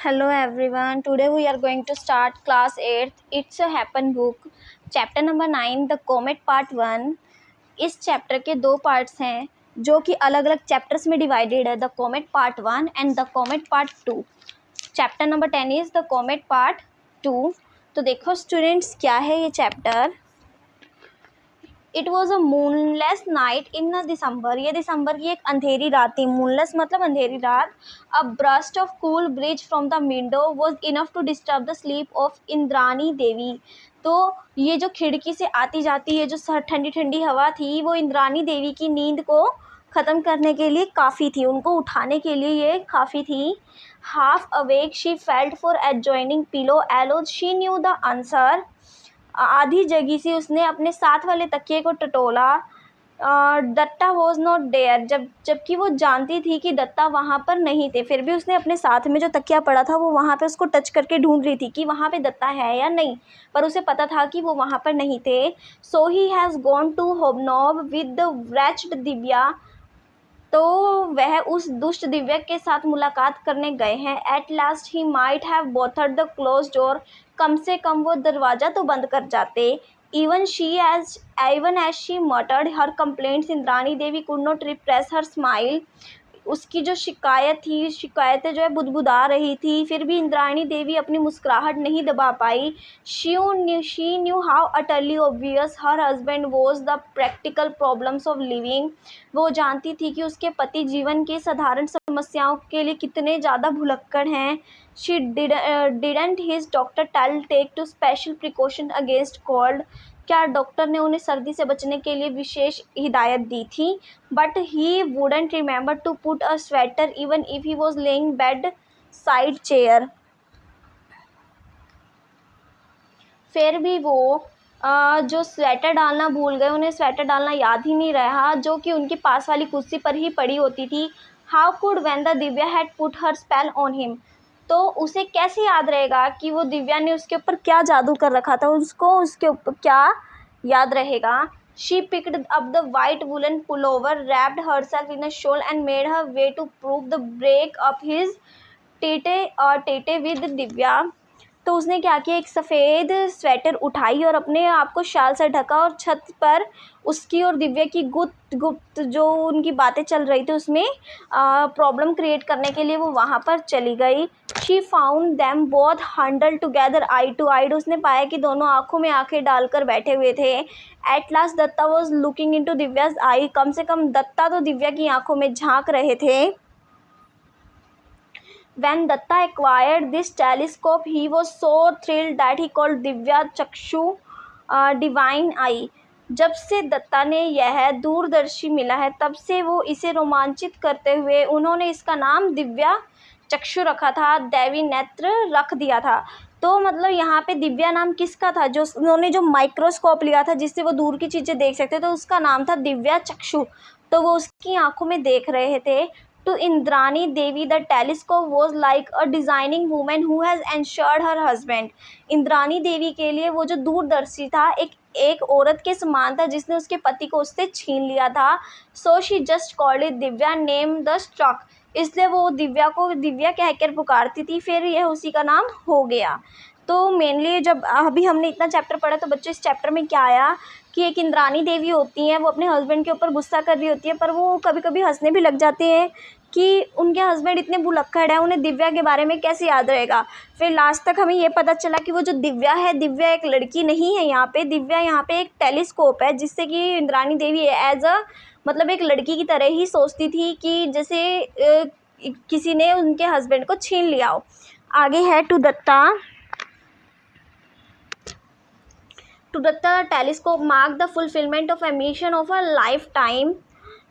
Hello everyone. Today we are going to start class 8th. It's a Happen book. Chapter number 9 The Comet Part 1. इस chapter के दो parts हैं जो कि अलग अलग चैप्टर्स में डिवाइडेड है. The comet part 1 and the comet part 2. Chapter number 10 is the comet part 2. तो देखो स्टूडेंट्स, क्या है ये chapter. It was a moonless night in December. ये दिसंबर की एक अंधेरी रात थी. मूनलेस मतलब अंधेरी रात. A burst of cool breeze from the window was enough to disturb the sleep of Indrani Devi. तो ये जो खिड़की से आती जाती है जो ठंडी ठंडी हवा थी वो इंद्रानी देवी की नींद को ख़त्म करने के लिए काफ़ी थी, उनको उठाने के लिए ये काफ़ी थी. Half awake she felt for adjoining pillow alas she knew the answer. आधी जगी सी उसने अपने साथ वाले तकिए को टटोला. Datta was not there. जबकि वो जानती थी कि दत्ता वहाँ पर नहीं थे, फिर भी उसने अपने साथ में जो तकिया पड़ा था वो वहाँ पे उसको टच करके ढूंढ रही थी कि वहाँ पे दत्ता है या नहीं, पर उसे पता था कि वो वहाँ पर नहीं थे. So he has gone to hobnob with the wretched Divya. तो वह उस दुष्ट दिव्या के साथ मुलाकात करने गए हैं. At last he might have bothered the close door. कम से कम वो दरवाज़ा तो बंद कर जाते. even as she muttered her complaints, Indrani Devi could not repress her smile. उसकी जो शिकायतें जो है बुदबुदा रही थी, फिर भी इंद्राणी देवी अपनी मुस्कुराहट नहीं दबा पाई. she knew how utterly obvious her husband was the practical problems of living. वो जानती थी कि उसके पति जीवन की साधारण समस्याओं के लिए कितने ज़्यादा भुलक्कड़ हैं. didn't his doctor take to special precaution against cold. क्या डॉक्टर ने उन्हें सर्दी से बचने के लिए विशेष हिदायत दी थी. But he wouldn't remember to put a sweater even if he was lying bed side chair. फिर भी वो जो स्वेटर डालना भूल गए, उन्हें स्वेटर डालना याद ही नहीं रहा जो कि उनकी पास वाली कुर्सी पर ही पड़ी होती थी. How could when the Divya had put her spell on him. तो उसे कैसे याद रहेगा कि वो दिव्या ने उसके ऊपर क्या जादू कर रखा था, उसको उसके ऊपर क्या याद रहेगा. She picked up the white woollen pullover, wrapped herself in a shawl and made her way to prove the break up his tete with Divya. तो उसने क्या किया, एक सफ़ेद स्वेटर उठाई और अपने आप को शाल से ढका और छत पर उसकी और दिव्या की गुप्त जो उनकी बातें चल रही थी उसमें प्रॉब्लम क्रिएट करने के लिए वो वहाँ पर चली गई. शी फाउंड दैम बोथ हंडल टुगेदर आई टू आई. उसने पाया कि दोनों आंखों में आंखें डालकर बैठे हुए थे. At last Datta was looking into Divya's eye. कम से कम दत्ता तो दिव्या की आंखों में झांक रहे थे. When Datta acquired this telescope, he was so thrilled that he called Divya Chakshu divine eye. जब से दत्ता ने यह दूरदर्शी मिला है तब से वो इसे रोमांचित करते हुए उन्होंने इसका नाम दिव्या चक्षु रखा था, दैवी नेत्र रख दिया था. तो मतलब यहाँ पे दिव्या नाम किसका था, जो उन्होंने जो माइक्रोस्कोप लिया था जिससे वो दूर की चीज़ें देख सकते, तो उसका नाम था दिव्या चक्षु. तो वो उसकी आंखों में देख रहे थे. To Indrani Devi, the telescope was like a designing woman who has ensured her husband. Indrani देवी के लिए वो जो दूरदर्शी था एक औरत के समान था जिसने उसके पति को उससे छीन लिया था. So she just called it Divya name the struck. इसलिए वो दिव्या को दिव्या कहकर पुकारती थी, फिर यह उसी का नाम हो गया. तो मेनली जब अभी हमने इतना चैप्टर पढ़ा तो बच्चों इस चैप्टर में क्या आया कि एक इंद्रानी देवी होती हैं, वो अपने हस्बैंड के ऊपर गुस्सा कर रही होती है, पर वो कभी कभी हंसने भी लग जाते हैं कि उनके हस्बैंड इतने भुलक्कड़ हैं, उन्हें दिव्या के बारे में कैसे याद रहेगा. फिर लास्ट तक हमें ये पता चला कि वो जो दिव्या है, दिव्या एक लड़की नहीं है यहाँ पे. दिव्या यहाँ पे एक टेलीस्कोप है जिससे कि इंद्रानी देवी एज अ मतलब एक लड़की की तरह ही सोचती थी कि जैसे किसी ने उनके हस्बैंड को छीन लिया हो. आगे है to Datta telescope mark the fulfilment of ambition of a lifetime.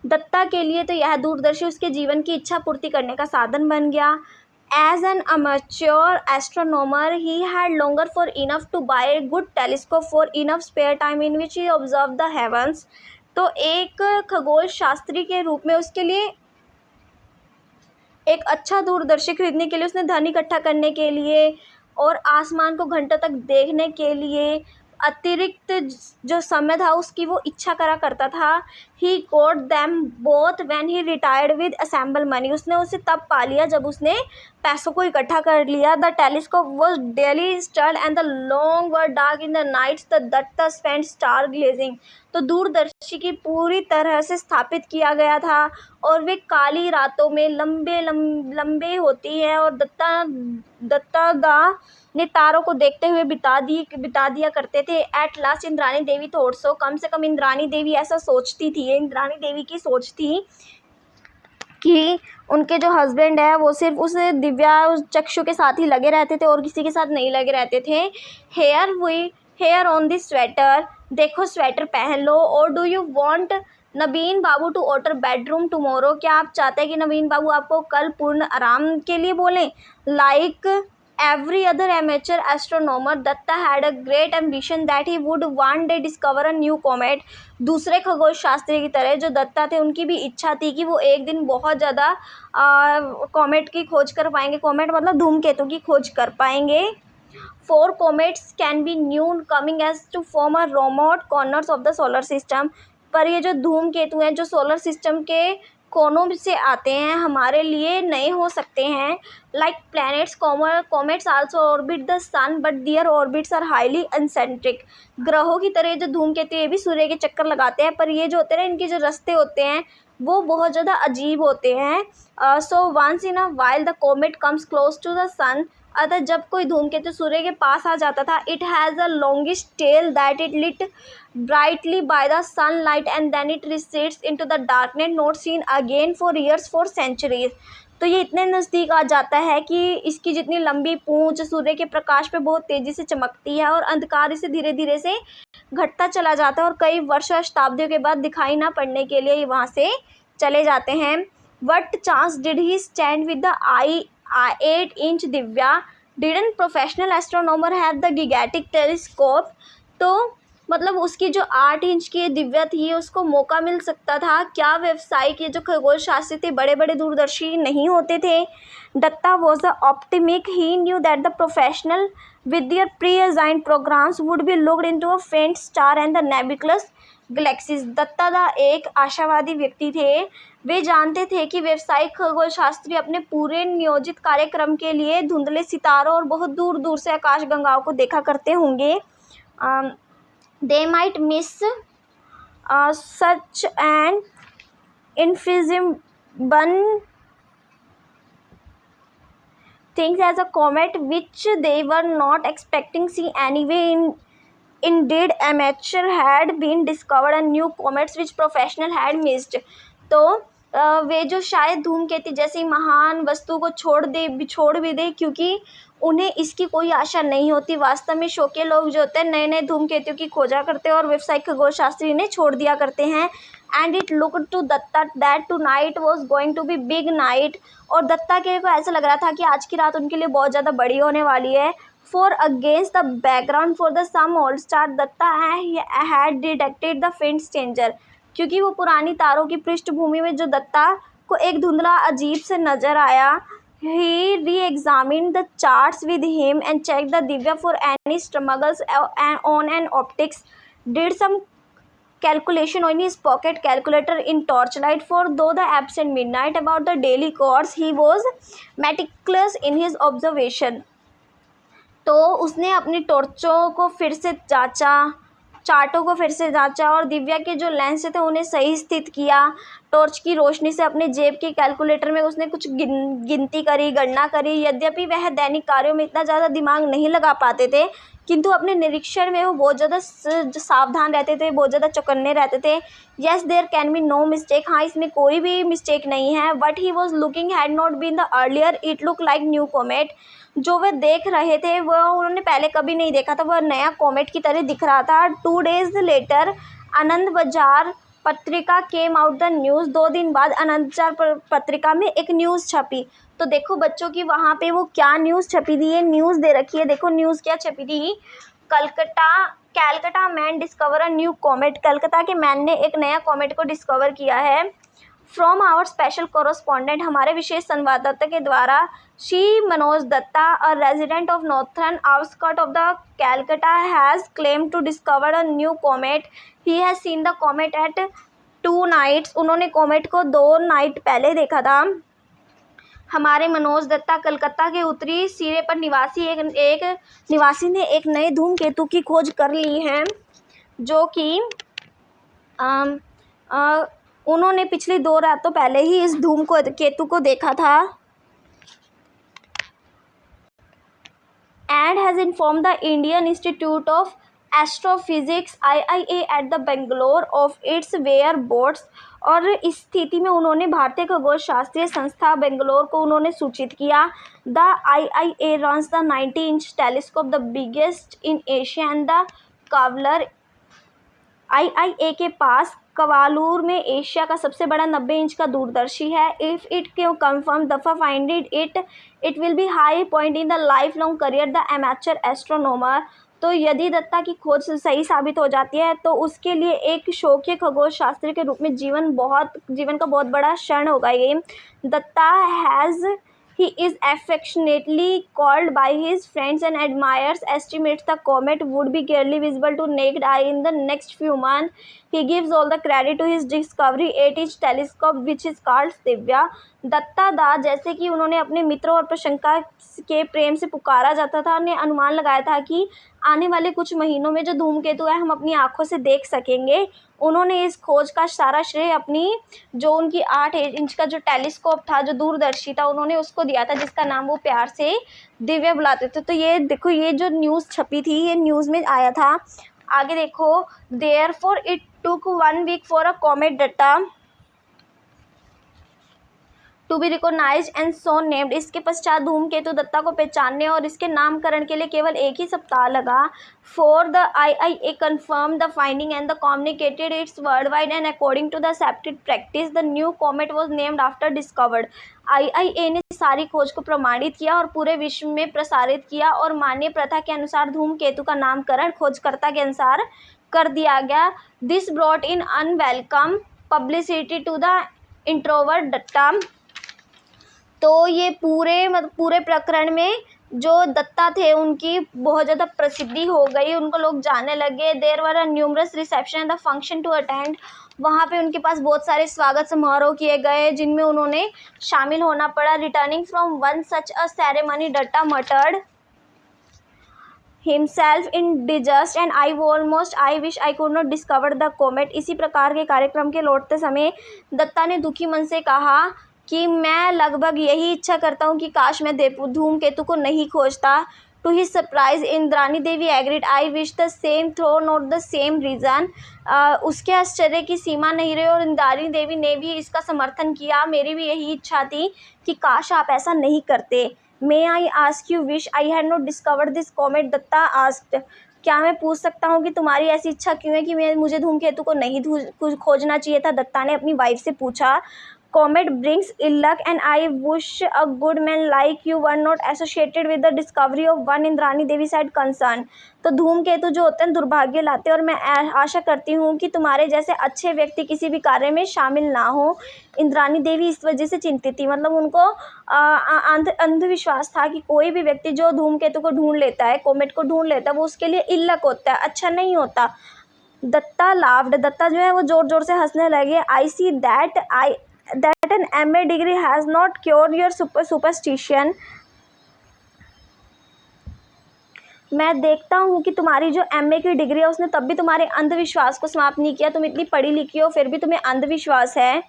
Datta के लिए तो यह दूरदर्शी उसके जीवन की इच्छा पूर्ति करने का साधन बन गया. As an amateur astronomer he had longer for enough to buy a good telescope for enough spare time in which he observed the heavens. तो एक खगोल शास्त्री के रूप में उसके लिए एक अच्छा दूरदर्शी खरीदने के लिए उसने धन इकट्ठा करने के लिए और आसमान को घंटों तक देखने के लिए अतिरिक्त जो समय था उसकी वो इच्छा करा करता था. He got them both when he retired with assemble money. उसने उसे तब पा लिया जब उसने पैसों को इकट्ठा कर लिया। The telescope was daily installed and the long were dark in the nights the Datta spent star glazing. तो दूरदर्शी की पूरी तरह से स्थापित किया गया था और वे काली रातों में लंबे होती हैं और दत्ता दा ने तारों को देखते हुए बिता दिया करते थे। At last Indrani Devi thought so, कम से कम इंद्राणी देवी ऐसा सोचती थी। इंद्राणी देवी की सोच थी कि उनके जो हस्बैंड है वो सिर्फ उस दिव्या उस चक्षु के साथ ही लगे रहते थे और किसी के साथ नहीं लगे रहते थे। हेयर ऑन दिस स्वेटर, देखो स्वेटर पहन लो। और do you want Naveen Babu to order bedroom tomorrow, क्या आप चाहते हैं कि नवीन बाबू आपको कल पूर्ण आराम के लिए बोलें। Like every other amateur astronomer, Datta had a great ambition that he would one day discover a new comet. दूसरे खगोल शास्त्री की तरह जो दत्ता थे उनकी भी इच्छा थी कि वो एक दिन बहुत ज़्यादा कॉमेट की खोज कर पाएंगे। कॉमेट मतलब धूमकेतु की खोज कर पाएंगे। 4 comets can be known coming as to form a remote corners of the solar system. पर ये जो धूमकेतु हैं जो सोलर सिस्टम के कोनों से आते हैं हमारे लिए नए हो सकते हैं। Like planets comets also orbit the sun but their orbits are highly eccentric. ग्रहों की तरह जो धूमकेतु ये भी सूर्य के चक्कर लगाते हैं, पर ये जो होते हैं इनके जो रास्ते होते हैं वो बहुत ज़्यादा अजीब होते हैं। So once in a while the comet comes close to the sun, अतः जब कोई धूमकेतु सूर्य के पास आ जाता था, it has a longest tail that it lit brightly by the sunlight and then it recedes into the darkness not seen again for years for centuries। तो ये इतने नज़दीक आ जाता है कि इसकी जितनी लंबी पूंछ सूर्य के प्रकाश पे बहुत तेज़ी से चमकती है और अंधकार इसे धीरे धीरे से घटता चला जाता है और कई वर्षों शताब्दियों के बाद दिखाई ना पड़ने के लिए वहाँ से चले जाते हैं। What chance did he stand with the eye 8-inch Divya, didn't professional astronomer have the gigantic telescope. तो मतलब उसकी जो 8 इंच की दिव्या थी उसको मौका मिल सकता था। क्या व्यवसायिक ये जो खगोल शास्त्री थे बड़े बड़े दूरदर्शी नहीं होते थे। Datta was the optimistic, he knew that the professional with their preassigned programmes would be looked into a faint star and the nebulous galaxies. Datta दा एक आशावादी व्यक्ति थे। वे जानते थे कि व्यवसायिक खगोल शास्त्री अपने पूरे नियोजित कार्यक्रम के लिए धुंधले सितारों और बहुत दूर दूर से आकाश गंगाओं को देखा करते होंगे। They might miss such an invisible things as a comet which they were not expecting see anyway. Indeed, amateur had been discovered a new comets which professional had missed। तो वे जो शायद धूमकेतु जैसी महान वस्तु को छोड़ भी दे क्योंकि उन्हें इसकी कोई आशा नहीं होती। वास्तव में शौकीन लोग जो होते हैं नए नए धूमकेतु की खोजा करते हैं और व्यावसायिक खगोल शास्त्री इन्हें छोड़ दिया करते हैं। And it looked to Datta that tonight was going to be big night. और दत्ता के को ऐसा लग रहा था कि आज की रात उनके लिए बहुत ज़्यादा बड़ी होने वाली है। For against the background for the some all star Datta had detected the faint stranger, क्योंकि वो पुरानी तारों की पृष्ठभूमि में जो दत्ता को एक धुंधला अजीब से नज़र आया। He re-examined the charts with him and checked the Divya for any struggles on an optics. Did some calculation on his pocket calculator in torchlight, for though the absent midnight about the daily course, he was meticulous in his observation। तो उसने अपनी टॉर्चों को फिर से जांचा, चार्टों को फिर से जांचा और दिव्या के जो लेंस थे उन्हें सही स्थित किया। टॉर्च की रोशनी से अपने जेब के कैलकुलेटर में उसने कुछ गिनती करी, गणना करी। यद्यपि वह दैनिक कार्यों में इतना ज़्यादा दिमाग नहीं लगा पाते थे, किंतु अपने निरीक्षण में वो बहुत ज़्यादा सावधान रहते थे, बहुत ज़्यादा चौकन्ने रहते थे। Yes there can be no mistake, हाँ इसमें कोई भी मिस्टेक नहीं है। But he was looking had not been the earlier it look like new comet. जो वे देख रहे थे वह उन्होंने पहले कभी नहीं देखा था, वह नया कॉमेट की तरह दिख रहा था। 2 days लेटर आनंद बाजार पत्रिका केम आउट द न्यूज़। 2 दिन बाद आनंद बाजार पत्रिका में एक न्यूज़ छपी। तो देखो बच्चों की वहाँ पे वो क्या न्यूज़ छपी थी, ये न्यूज़ दे रखी है। देखो न्यूज़ क्या छपी थी, Calcutta man discover a new comet. Calcutta के मैन ने एक नया कॉमेट को डिस्कवर किया है। फ्रॉम आवर स्पेशल कोरोस्पॉन्डेंट, हमारे विशेष संवाददाता के द्वारा। She Manoj Datta, a resident of northern outskirt of the Calcutta, has claim to discover a new comet. He has seen the comet at 2 nights। उन्होंने कॉमेट को 2 नाइट पहले देखा था। हमारे मनोज दत्ता कलकत्ता के उत्तरी सिरे पर एक निवासी ने एक नए धूमकेतु की खोज कर ली है, जो कि उन्होंने पिछली 2 रातों पहले ही इस धूमकेतु को देखा था। And has informed the Indian Institute of Astrophysics IIA at the Bangalore of its whereabouts। और इस स्थिति में उन्होंने भारतीय खगोल शास्त्रीय संस्था बेंगलोर को उन्होंने सूचित किया। The IIA runs the 90-inch telescope, the biggest in Asia, and the Kavlar IIA के पास कवालूर में एशिया का सबसे बड़ा 90 इंच का दूरदर्शी है। इफ़ इट कैन कंफर्म दफा फाइंडेड it will be high point in the life long career the amateur astronomer. तो यदि दत्ता की खोज सही साबित हो जाती है तो उसके लिए एक शौकीय खगोल शास्त्री के रूप में जीवन का बहुत बड़ा क्षण होगा ये। Datta has he is affectionately called by his friends and admirers, estimates the comet would be clearly visible to naked eye in the next few months. He gives all the credit to his discovery 8-inch telescope which is called Divya. Datta da, जैसे कि उन्होंने अपने मित्रों और प्रशंसा के प्रेम से पुकारा जाता था, ने अनुमान लगाया था कि आने वाले कुछ महीनों में जो धूमकेतु है हम अपनी आंखों से देख सकेंगे। उन्होंने इस खोज का सारा श्रेय अपनी जो उनकी 8 इंच का जो टेलीस्कोप था, जो दूरदर्शी था, उन्होंने उसको दिया था, जिसका नाम वो प्यार से दिव्या बुलाते थे। तो ये देखो, ये जो न्यूज़ छपी थी, ये न्यूज़ में आया था। आगे देखो, therefore it took 1 week for a comet Datta to be recognised and so named. इसके पश्चात धूमकेतु दत्ता को पहचानने और इसके नामकरण के लिए केवल एक ही सप्ताह लगा। For the IIA confirmed the finding and the communicated its worldwide and according to the accepted practice the new comet was named after discovered। IIA ने सारी खोज को प्रमाणित किया और पूरे विश्व में प्रसारित किया और मान्य प्रथा के अनुसार धूमकेतु का नामकरण खोजकर्ता के अनुसार कर दिया गया। This brought in unwelcome publicity to the introvert Datta. तो ये पूरे प्रकरण में जो दत्ता थे उनकी बहुत ज़्यादा प्रसिद्धि हो गई, उनको लोग जानने लगे। There were a numerous reception and the function to attend. वहाँ पे उनके पास बहुत सारे स्वागत समारोह किए गए जिनमें उन्होंने शामिल होना पड़ा। Returning from one such a ceremony Datta muttered himself in disgust and I wish I could not discover the comet। इसी प्रकार के कार्यक्रम के लौटते समय दत्ता ने दुखी मन से कहा कि मैं लगभग यही इच्छा करता हूँ कि काश मैं धूमकेतु को नहीं खोजता। To his surprise Indrani Devi agreed I wish the same throw not the same reason. उसके आश्चर्य की सीमा नहीं रही और इंद्रानी देवी ने भी इसका समर्थन किया। मेरी भी यही इच्छा थी कि काश आप ऐसा नहीं करते। May I ask you wish I had not discovered this comet Datta asked. क्या मैं पूछ सकता हूँ कि तुम्हारी ऐसी इच्छा क्यों है कि मुझे धूमकेतु को नहीं खोजना चाहिए था? दत्ता ने अपनी वाइफ से पूछा। Comet brings ill luck and I wish a good man like you were not associated with the discovery of one। Indrani Devi said concern। तो धूमकेतु जो होते हैं दुर्भाग्य लाते हैं और मैं आशा करती हूँ कि तुम्हारे जैसे अच्छे व्यक्ति किसी भी कार्य में शामिल ना हो। इंद्रानी देवी इस वजह से चिंतित थी, मतलब उनको अंधविश्वास था कि कोई भी व्यक्ति जो धूमकेतु को ढूंढ लेता है, कोमेट को ढूंढ लेता है, वो उसके लिए इल लक होता है, अच्छा नहीं होता। दत्ता लाफ्ड। दत्ता जो है वो जोर जोर से हंसने लगे। आई सी that an MA degree has not cured your superstition। मैं देखता हूँ कि तुम्हारी जो MA की डिग्री है उसने तब भी तुम्हारे अंधविश्वास को समाप्त नहीं किया। तुम इतनी पढ़ी लिखी हो फिर भी तुम्हें अंधविश्वास है।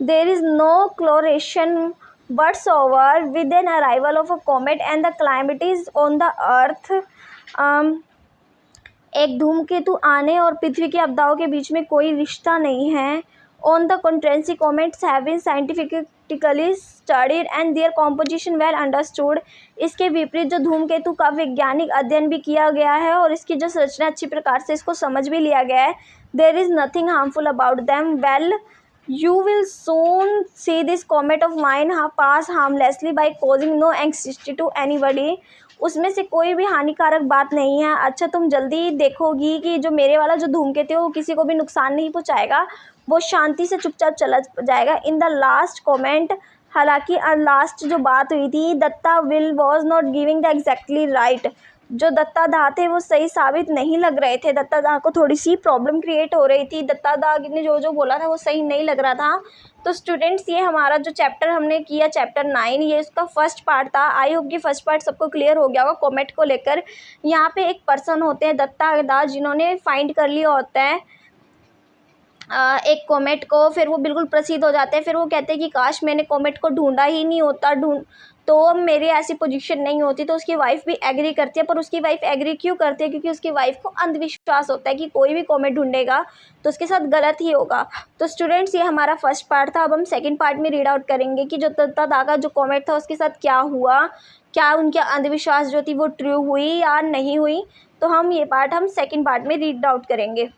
There is no correlation whatsoever with an arrival of a comet and the calamities on the earth। एक धूमकेतु आने और पृथ्वी की आपदाओं के बीच में कोई रिश्ता नहीं है। On the contrary comets have been scientifically studied and their composition well understood. इसके विपरीत जो धूमकेतु का वैज्ञानिक अध्ययन भी किया गया है और इसकी जो संरचना अच्छी प्रकार से इसको समझ भी लिया गया है। There is nothing harmful about them. Well you will soon see this comet of mine pass harmlessly by causing no anxiety to anybody। उसमें से कोई भी हानिकारक बात नहीं है। अच्छा, तुम जल्दी देखोगी कि जो मेरे वाला जो धूमकेतु है वो किसी को भी नुकसान नहीं पहुंचाएगा, वो शांति से चुपचाप चला जाएगा। इन द लास्ट कॉमेंट, हालांकि लास्ट जो बात हुई थी, Datta will was not giving the exactly right. जो दत्तादा थे वो सही साबित नहीं लग रहे थे। दत्तादा को थोड़ी सी प्रॉब्लम क्रिएट हो रही थी। दत्तादा ने जो जो बोला था वो सही नहीं लग रहा था। तो स्टूडेंट्स, ये हमारा जो चैप्टर हमने किया चैप्टर 9, ये इसका फर्स्ट पार्ट था। आई होप कि फर्स्ट पार्ट सबको क्लियर हो गया होगा कॉमेट को लेकर। यहाँ पे एक पर्सन होते हैं दत्तादा, जिन्होंने फाइंड कर लिया होता है एक कॉमेट को। फिर वो बिल्कुल प्रसिद्ध हो जाते हैं। फिर वो कहते हैं कि काश मैंने कॉमेट को ढूंढा ही नहीं होता, तो मेरी ऐसी पोजीशन नहीं होती। तो उसकी वाइफ भी एग्री करती है, पर उसकी वाइफ एग्री क्यों करती है? क्योंकि उसकी वाइफ को अंधविश्वास होता है कि कोई भी कॉमेट ढूंढेगा तो उसके साथ गलत ही होगा। तो स्टूडेंट्स, ये हमारा फर्स्ट पार्ट था। अब हम सेकंड पार्ट में रीड आउट करेंगे कि जो दत्तादा का जो कॉमेट था उसके साथ क्या हुआ, क्या उनके अंधविश्वास जो थी वो ट्रू हुई या नहीं हुई। तो हम ये पार्ट सेकंड पार्ट में रीड आउट करेंगे।